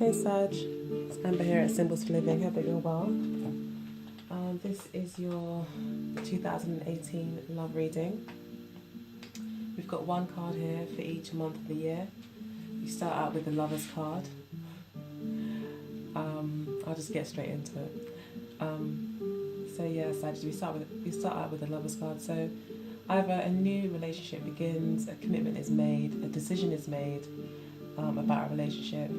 Hey Sag, it's Amber here at Symbols for Living. Hope that you're well. This is your 2018 love reading. We've got one card here for each month of the year. We start out with the Lover's card. I'll just get straight into it. Sag, we start out with the Lover's card. So either a new relationship begins, a commitment is made, a decision is made about a relationship,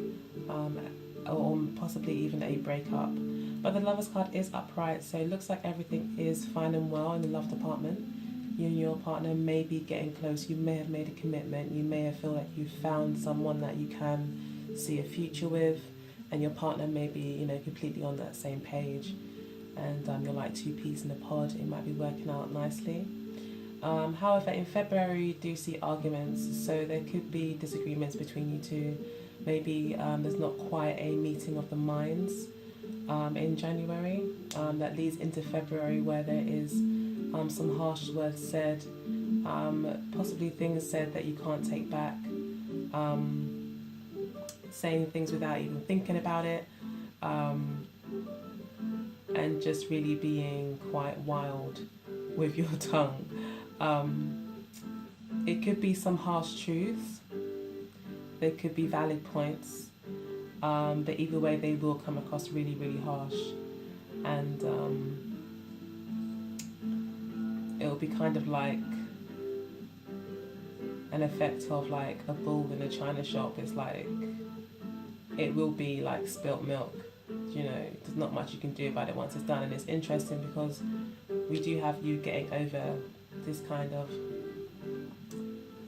or possibly even a breakup. But the Lover's card is upright, so it looks like everything is fine and well in the love department. You and your partner may be getting close. You may have made a commitment. You may have feel like you found someone that you can see a future with, and your partner may be, completely on that same page. And you're like two peas in a pod. It might be working out nicely. However, in February, you do see arguments, so there could be disagreements between you two. Maybe there's not quite a meeting of the minds in January. That leads into February, where there is some harsh words said, possibly things said that you can't take back, saying things without even thinking about it, and just really being quite wild with your tongue. It could be some harsh truths. There could be valid points, but either way they will come across really, really harsh, and it'll be kind of like an effect of like a bull in a china shop. It's like, it will be like spilt milk. There's not much you can do about it once it's done. And it's interesting because we do have you getting over this kind of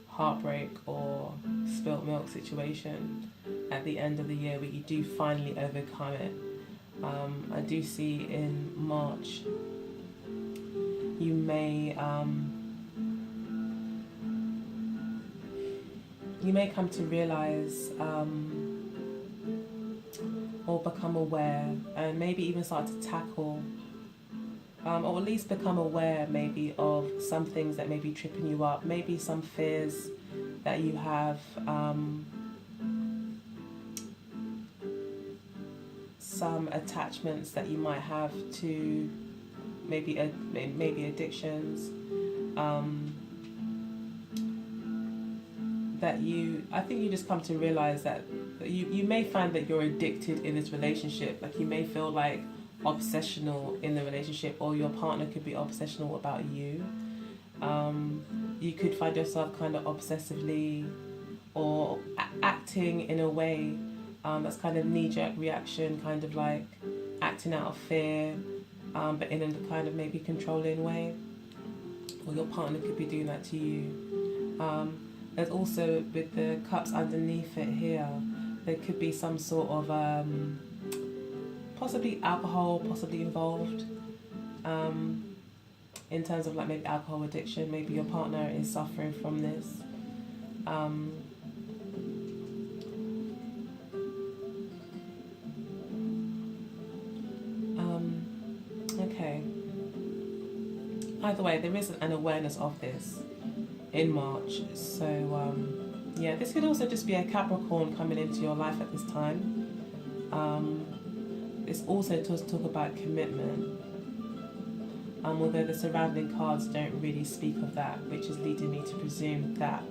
heartbreak or spilt milk situation at the end of the year, where you do finally overcome it. I do see in March you may come to realize or become aware, and maybe even start to tackle, or at least become aware maybe of some things that may be tripping you up, maybe some fears that you have, some attachments that you might have to maybe addictions, I think you just come to realize that you may find that you're addicted in this relationship. Like, you may feel like obsessional in the relationship, or your partner could be obsessional about you. You could find yourself kind of obsessively or acting in a way that's kind of knee-jerk reaction, kind of like acting out of fear, but in a kind of maybe controlling way, or your partner could be doing that to you. There's also, with the cups underneath it here, there could be some sort of possibly alcohol possibly involved, in terms of like maybe alcohol addiction. Maybe your partner is suffering from this. Okay. Either way, there is an awareness of this in March. So this could also just be a Capricorn coming into your life at this time. This also does talk about commitment, although the surrounding cards don't really speak of that, which is leading me to presume that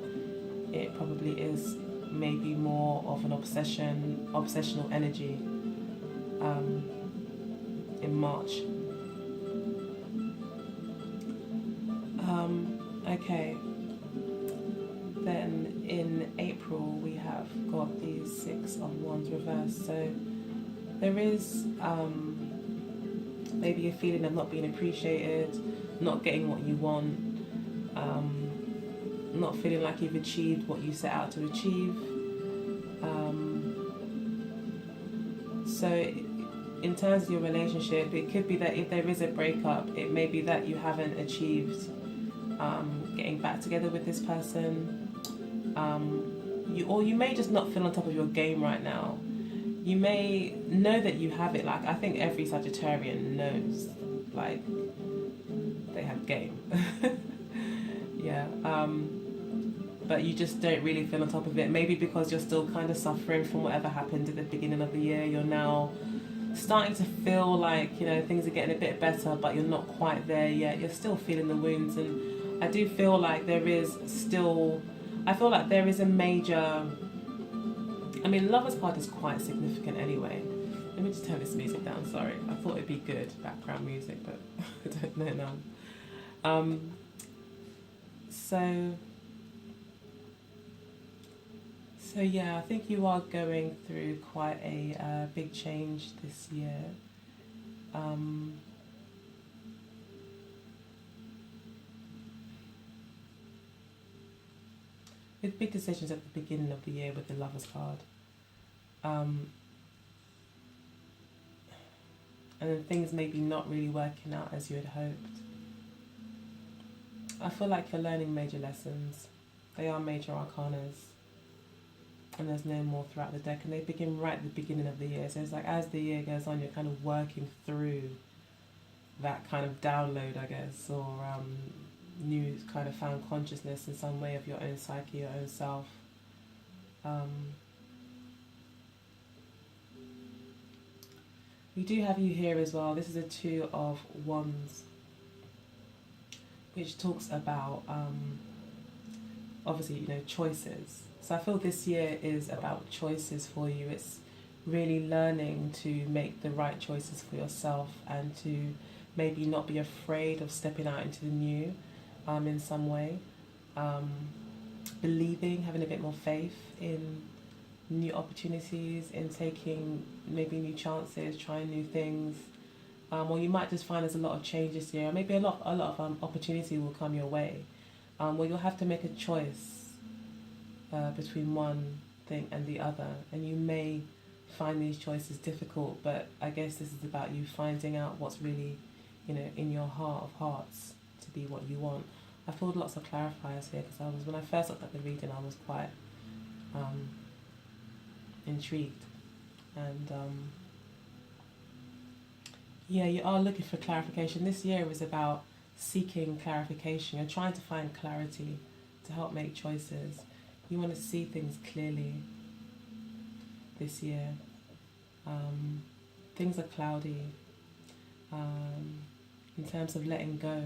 it probably is maybe more of an obsessional energy in March. Okay. Then in April we have got the 6 of Wands reversed. So there is maybe a feeling of not being appreciated, not getting what you want, not feeling like you've achieved what you set out to achieve. So in terms of your relationship, it could be that if there is a breakup, it may be that you haven't achieved getting back together with this person. You may just not feel on top of your game right now. You may know that you have it. Like, I think every Sagittarian knows, like, they have game. Yeah. but you just don't really feel on top of it. Maybe because you're still kind of suffering from whatever happened at the beginning of the year. You're now starting to feel like, you know, things are getting a bit better, but you're not quite there yet. You're still feeling the wounds, and I do feel like there is still, I feel like there is a major, I mean, Lover's card is quite significant anyway. Let me just turn this music down, sorry. I thought it'd be good background music, but I don't know now. So yeah, I think you are going through quite a big change this year. With big decisions at the beginning of the year with the Lover's card. And then things maybe not really working out as you had hoped. I feel like you're learning major lessons. They are major arcanas. And there's no more throughout the deck. And they begin right at the beginning of the year. So it's like as the year goes on, you're kind of working through that kind of download, I guess, or new kind of found consciousness in some way of your own psyche, your own self. We do have you here as well. This is a Two of Wands, which talks about obviously, you know, choices. So I feel this year is about choices for you. It's really learning to make the right choices for yourself and to maybe not be afraid of stepping out into the new in some way. Believing, having a bit more faith in new opportunities, in taking maybe new chances, trying new things. Or you might just find there's a lot of change this year. Maybe a lot of opportunity will come your way, where you'll have to make a choice between one thing and the other, and you may find these choices difficult. But I guess this is about you finding out what's really, you know, in your heart of hearts to be what you want. I pulled lots of clarifiers here because when I first looked at the reading, I was quite intrigued, and yeah, you are looking for clarification. This year is about seeking clarification and trying to find clarity to help make choices. You want to see things clearly this year. Things are cloudy in terms of letting go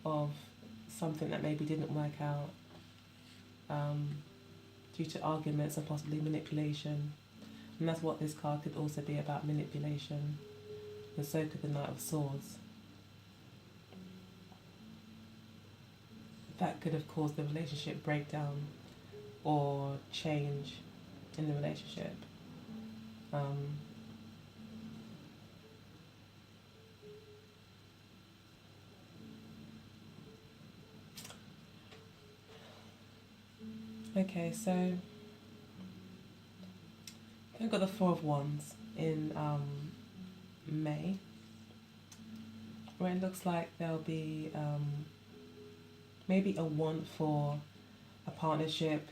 of something that maybe didn't work out due to arguments and possibly manipulation. And that's what this card could also be about, manipulation. And so could the Knight of Swords. That could have caused the relationship breakdown or change in the relationship. Okay, so I've got the Four of Wands in May, where it looks like there'll be maybe a want for a partnership,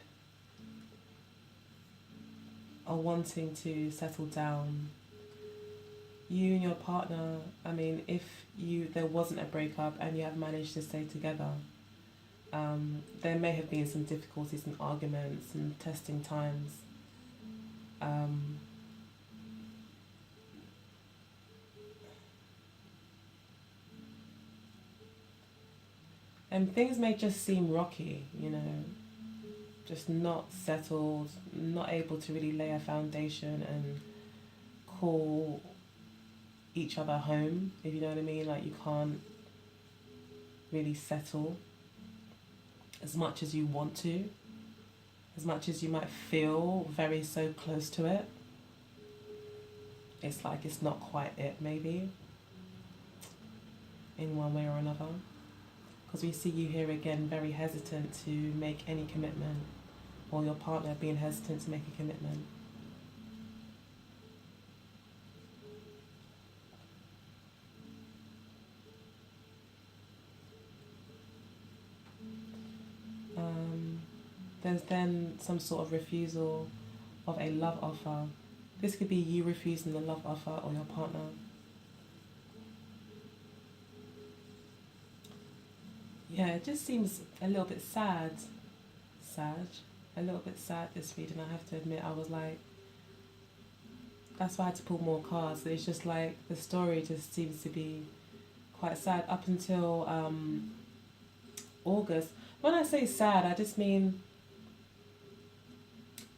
or wanting to settle down. You and your partner, I mean, if there wasn't a breakup and you have managed to stay together, there may have been some difficulties and arguments and testing times. And things may just seem rocky, you know, just not settled, not able to really lay a foundation and call each other home, if you know what I mean. Like, you can't really settle as much as you want to, as much as you might feel very so close to it. It's like it's not quite it, maybe, in one way or another. Because we see you here again very hesitant to make any commitment, or your partner being hesitant to make a commitment. There's then some sort of refusal of a love offer. This could be you refusing the love offer, or your partner. Yeah, it just seems a little bit sad. Sag, a little bit sad this reading. I have to admit, I was like, that's why I had to pull more cards. It's just like the story just seems to be quite sad up until August. When I say sad, I just mean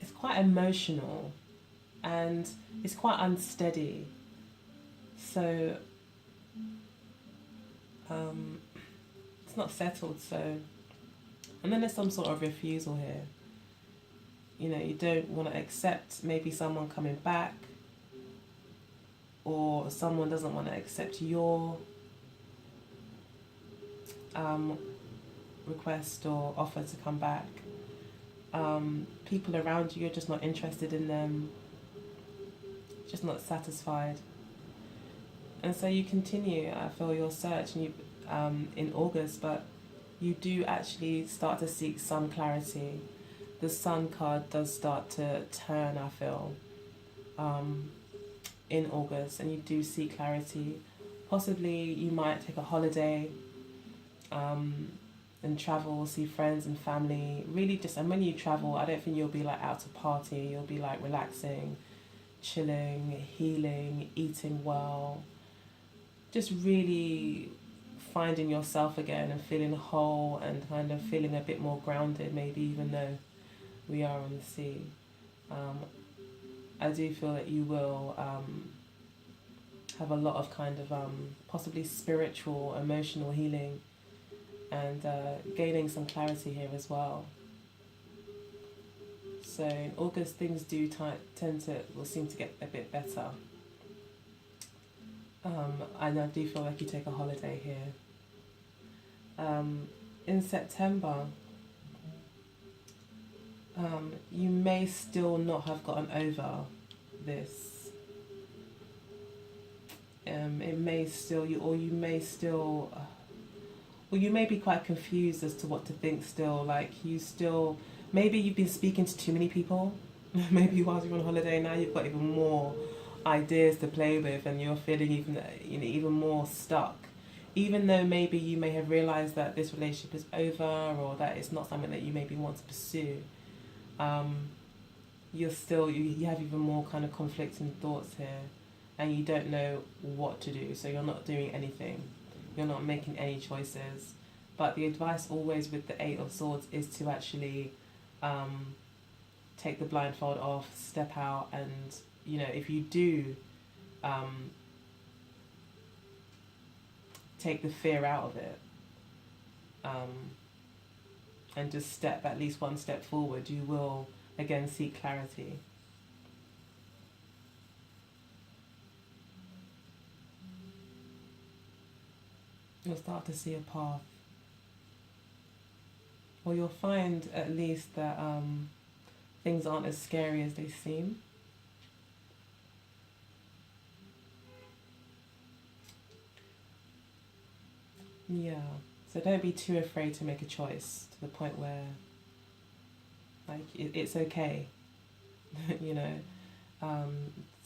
it's quite emotional and it's quite unsteady. So it's not settled. So, and then there's some sort of refusal here. You know, you don't want to accept maybe someone coming back, or someone doesn't want to accept your request or offer to come back. People around you, you're just not interested in them, just not satisfied. And so you continue, I feel, your search and you, in August, but you do actually start to seek some clarity. The Sun card does start to turn, I feel, in August, and you do seek clarity. Possibly you might take a holiday and travel, see friends and family. Really just, and when you travel, I don't think you'll be like out to party. You'll be like relaxing, chilling, healing, eating well. Just really finding yourself again and feeling whole and kind of feeling a bit more grounded, maybe, even though we are on the sea. I do feel that you will have a lot of kind of possibly spiritual, emotional healing and gaining some clarity here as well. So in August, things do will seem to get a bit better. And I do feel like you take a holiday here. In September, you may still not have gotten over this. It may still, you may still, well, you may be quite confused as to what to think still. Like you still, maybe you've been speaking to too many people. Maybe while you're on holiday now, you've got even more ideas to play with, and you're feeling even more stuck. Even though maybe you may have realised that this relationship is over or that it's not something that you maybe want to pursue, you have even more kind of conflicting thoughts here, and you don't know what to do. So you're not doing anything, you're not making any choices. But the advice always with the Eight of Swords is to actually take the blindfold off, step out, and if you do take the fear out of it, and just step at least one step forward, you will again seek clarity. You'll start to see a path, or you'll find at least that things aren't as scary as they seem. Yeah, so don't be too afraid to make a choice to the point where, like, it's okay,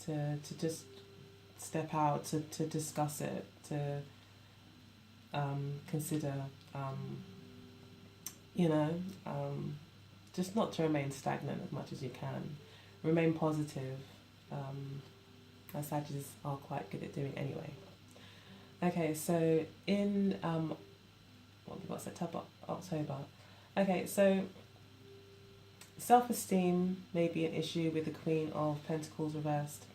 to just step out, to discuss it, to consider, just not to remain stagnant as much as you can. Remain positive, as Sagittarius are quite good at doing anyway. Okay, so in we've got September, October. Okay, so self-esteem may be an issue with the Queen of Pentacles reversed.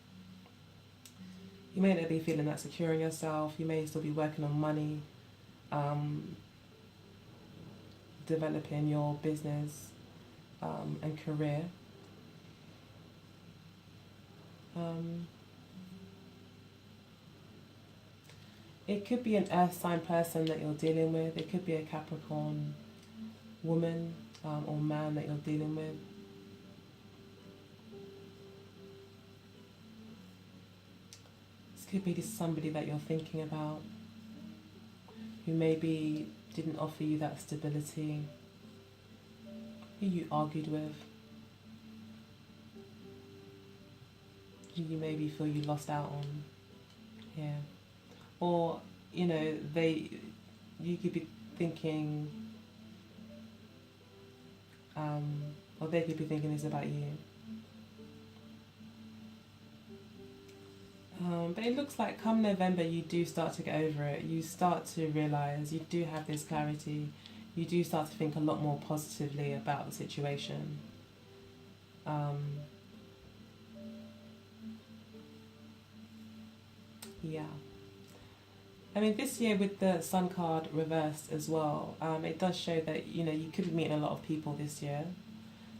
You may not be feeling that secure in yourself. You may still be working on money, developing your business and career. It could be an earth sign person that you're dealing with. It could be a Capricorn woman or man that you're dealing with. This could be just somebody that you're thinking about who maybe didn't offer you that stability, who you argued with, who you maybe feel you lost out on. Yeah. Or, you could be thinking or they could be thinking this about you. But it looks like come November you do start to get over it. You start to realise, you do have this clarity. You do start to think a lot more positively about the situation. Yeah. I mean, this year with the Sun card reversed as well, it does show that, you know, you could be meeting a lot of people this year.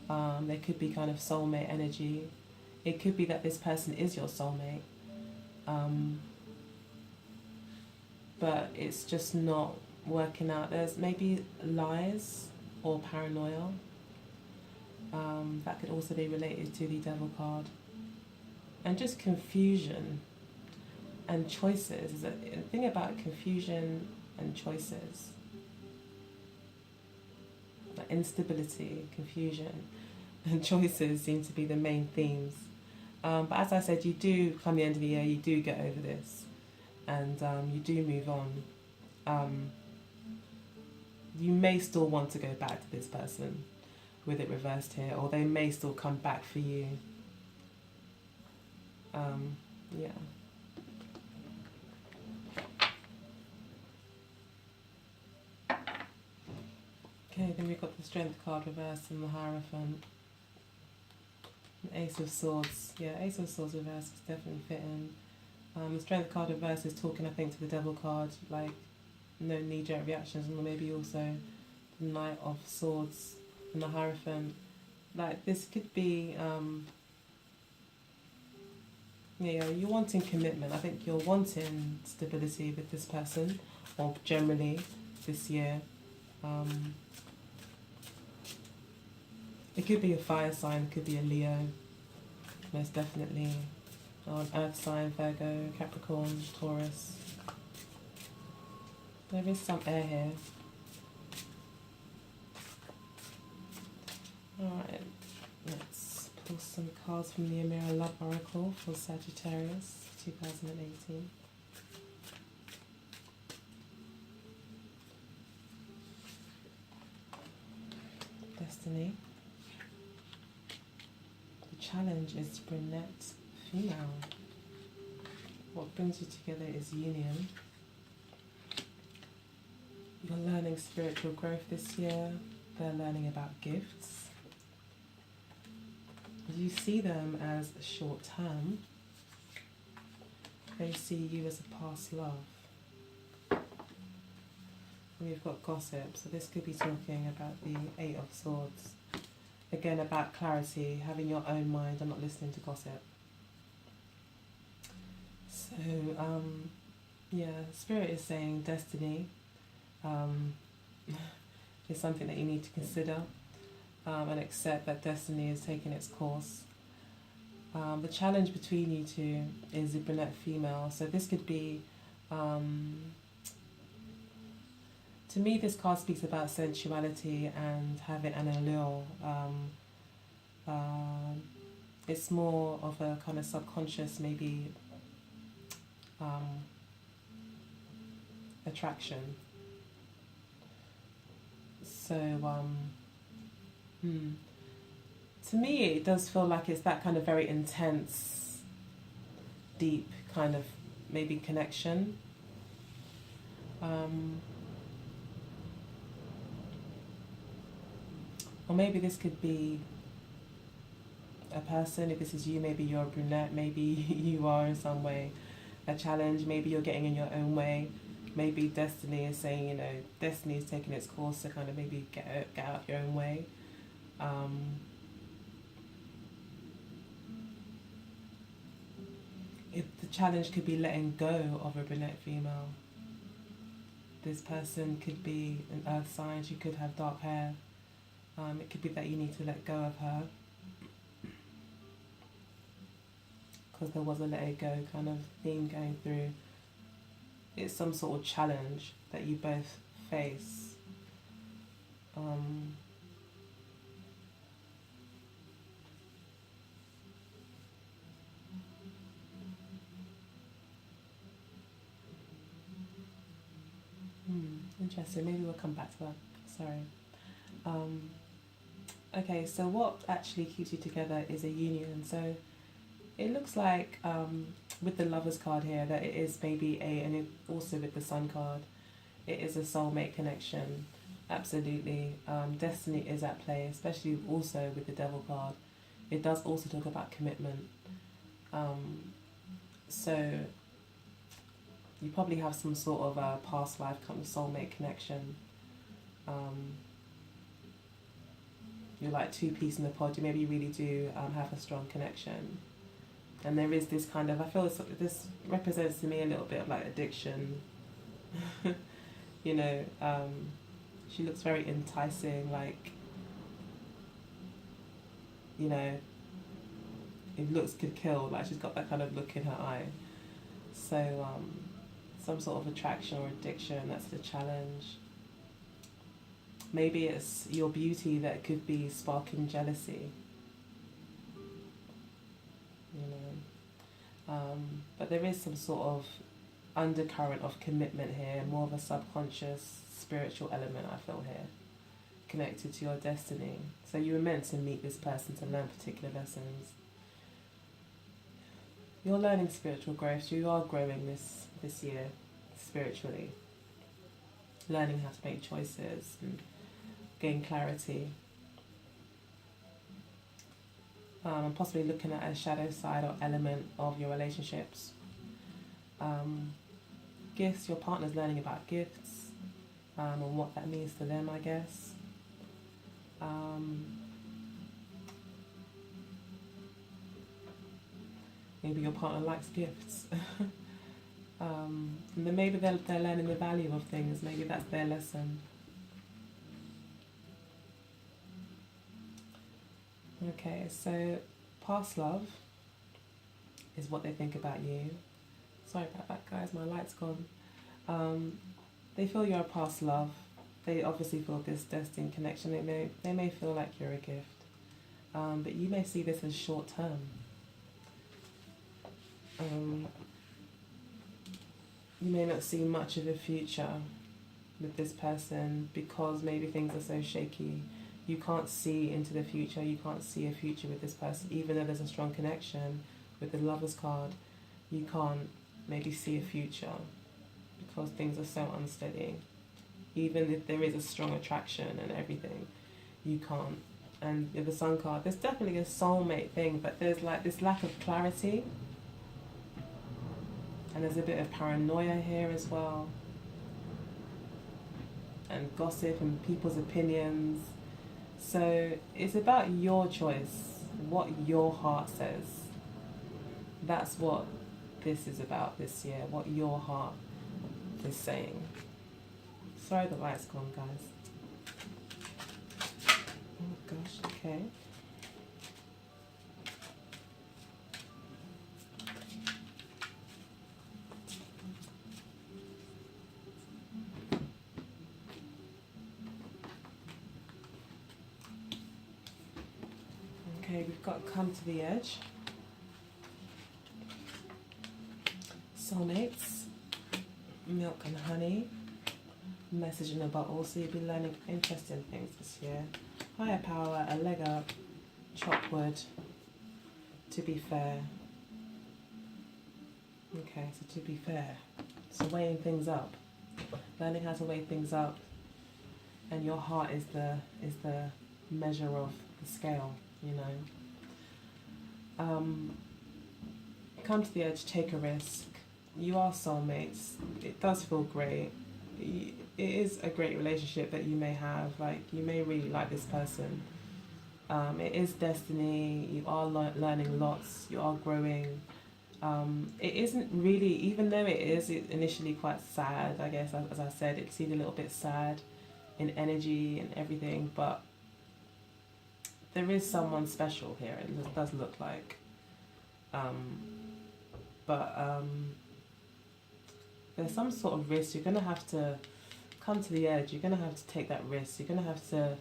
There could be kind of soulmate energy. It could be that this person is your soulmate. But it's just not working out. There's maybe lies or paranoia. That could also be related to the Devil card. And just confusion and choices. The thing about confusion and choices, like instability, confusion, and choices seem to be the main themes. But as I said, you do, come the end of the year, you do get over this. And you do move on. You may still want to go back to this person with it reversed here, or they may still come back for you. Yeah. Okay, then we've got the Strength card reversed and the Hierophant. Ace of Swords. Yeah, Ace of Swords reversed is definitely fitting. The Strength card reversed is talking, I think, to the Devil card, like no knee-jerk reactions, and maybe also the Knight of Swords and the Hierophant. Like this could be, yeah, you're wanting commitment. I think you're wanting stability with this person, or generally this year. It could be a fire sign, it could be a Leo, most definitely. An Earth sign, Virgo, Capricorn, Taurus. There is some air here. Alright, let's pull some cards from the Amira Love Oracle for Sagittarius 2018. Destiny. The challenge is brunette female. What brings you together is union. You're learning spiritual growth this year. They're learning about gifts. You see them as short term. They see you as a past love. We've got gossip, so this could be talking about the Eight of Swords. Again, about clarity, having your own mind and not listening to gossip. So, yeah, Spirit is saying destiny is something that you need to consider and accept that destiny is taking its course. The challenge between you two is the brunette female. So this could be, to me, this card speaks about sensuality and having an allure. It's more of a kind of subconscious, maybe, attraction. So, to me, it does feel like it's that kind of very intense, deep kind of maybe connection. Or maybe this could be a person. If this is you, maybe you're a brunette, maybe you are in some way a challenge, maybe you're getting in your own way. Maybe destiny is saying, you know, destiny is taking its course to kind of maybe get out of your own way. If the challenge could be letting go of a brunette female. This person could be an earth sign, she could have dark hair. It could be that you need to let go of her. Because there was a let it go kind of theme going through. It's some sort of challenge that you both face. Interesting. Maybe we'll come back to that. Sorry. Okay, so what actually keeps you together is a union. So it looks like with the Lovers card here that it is maybe and also with the Sun card, it is a soulmate connection. Absolutely. Destiny is at play, especially also with the Devil card. It does also talk about commitment. So you probably have some sort of a past life kind of soulmate connection. You're like two peas in the pod. You maybe really do have a strong connection. And there is this kind of, I feel this represents to me a little bit of like addiction. You know, she looks very enticing, like, you know, if looks could kill, like she's got that kind of look in her eye. So some sort of attraction or addiction, that's the challenge. Maybe it's your beauty that could be sparking jealousy, you know. But there is some sort of undercurrent of commitment here, more of a subconscious spiritual element I feel here, connected to your destiny. So you were meant to meet this person to learn particular lessons. You're learning spiritual growth, so you are growing this year spiritually, learning how to make choices and gain clarity. And possibly looking at a shadow side or element of your relationships. Gifts, your partner's learning about gifts and what that means to them, I guess. Maybe your partner likes gifts. And then maybe they're learning the value of things. Maybe that's their lesson. Okay, so past love is what they think about you. Sorry about that, guys, my light's gone. They feel you're a past love. They obviously feel this destined connection. They may feel like you're a gift. But you may see this as short term. You may not see much of a future with this person because maybe things are so shaky. You can't see into the future. You can't see a future with this person, even though there's a strong connection with the Lovers card. You can't maybe see a future because things are so unsteady. Even if there is a strong attraction and everything, you can't. And with the Sun card, there's definitely a soulmate thing, but there's like this lack of clarity. And there's a bit of paranoia here as well. And gossip and people's opinions. So it's about your choice, what your heart says. That's what this is about this year, what your heart is saying. Sorry the light's gone, guys. Oh gosh, okay. Okay, we've got to come to the edge. Soulmates, milk and honey, message in a bottle. So you'll be learning interesting things this year. Higher power, a leg up, chop wood, to be fair. Okay, so to be fair. So weighing things up, learning how to weigh things up, and your heart is the measure of the scale. You know, come to the edge, take a risk. You are soulmates. It does feel great. It is a great relationship that you may have. Like, you may really like this person. It is destiny. You are learning lots. You are growing. It isn't really, even though it is initially quite sad, I guess, as I said, it seemed a little bit sad in energy and everything, but there is someone special here, it does look like. There's some sort of risk. You're going to have to come to the edge. You're going to have to take that risk. You're going to have to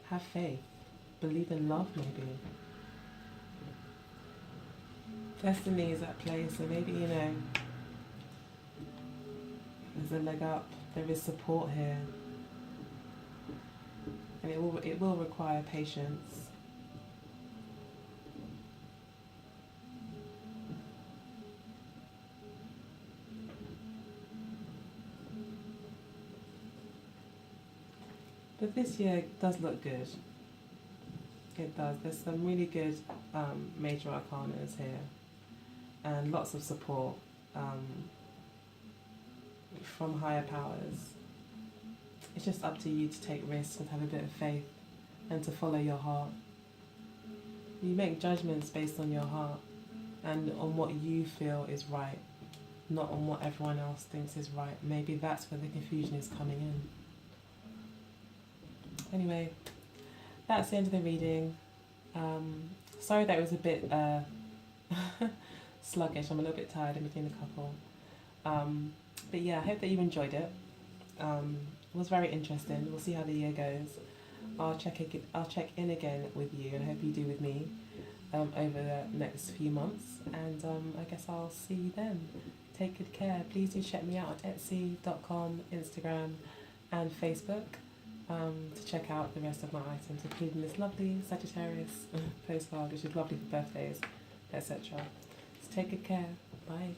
have faith. Believe in love, maybe. Destiny is at play, so maybe, you know, there's a leg up. There is support here, and it will require patience. But this year does look good. It does. There's some really good major arcanas here, and lots of support from higher powers. It's just up to you to take risks and have a bit of faith and to follow your heart. You make judgments based on your heart and on what you feel is right, not on what everyone else thinks is right. Maybe that's where the confusion is coming in. Anyway, that's the end of the reading. Sorry that it was a bit sluggish. I'm a little bit tired in between the couple. But yeah, I hope that you enjoyed it. It was very interesting. We'll see how the year goes. I'll check in again with you, and I hope you do with me over the next few months. And I guess I'll see you then. Take good care. Please do check me out on Etsy.com, Instagram, and Facebook to check out the rest of my items, including this lovely Sagittarius postcard, which is lovely for birthdays, etc. So take good care. Bye.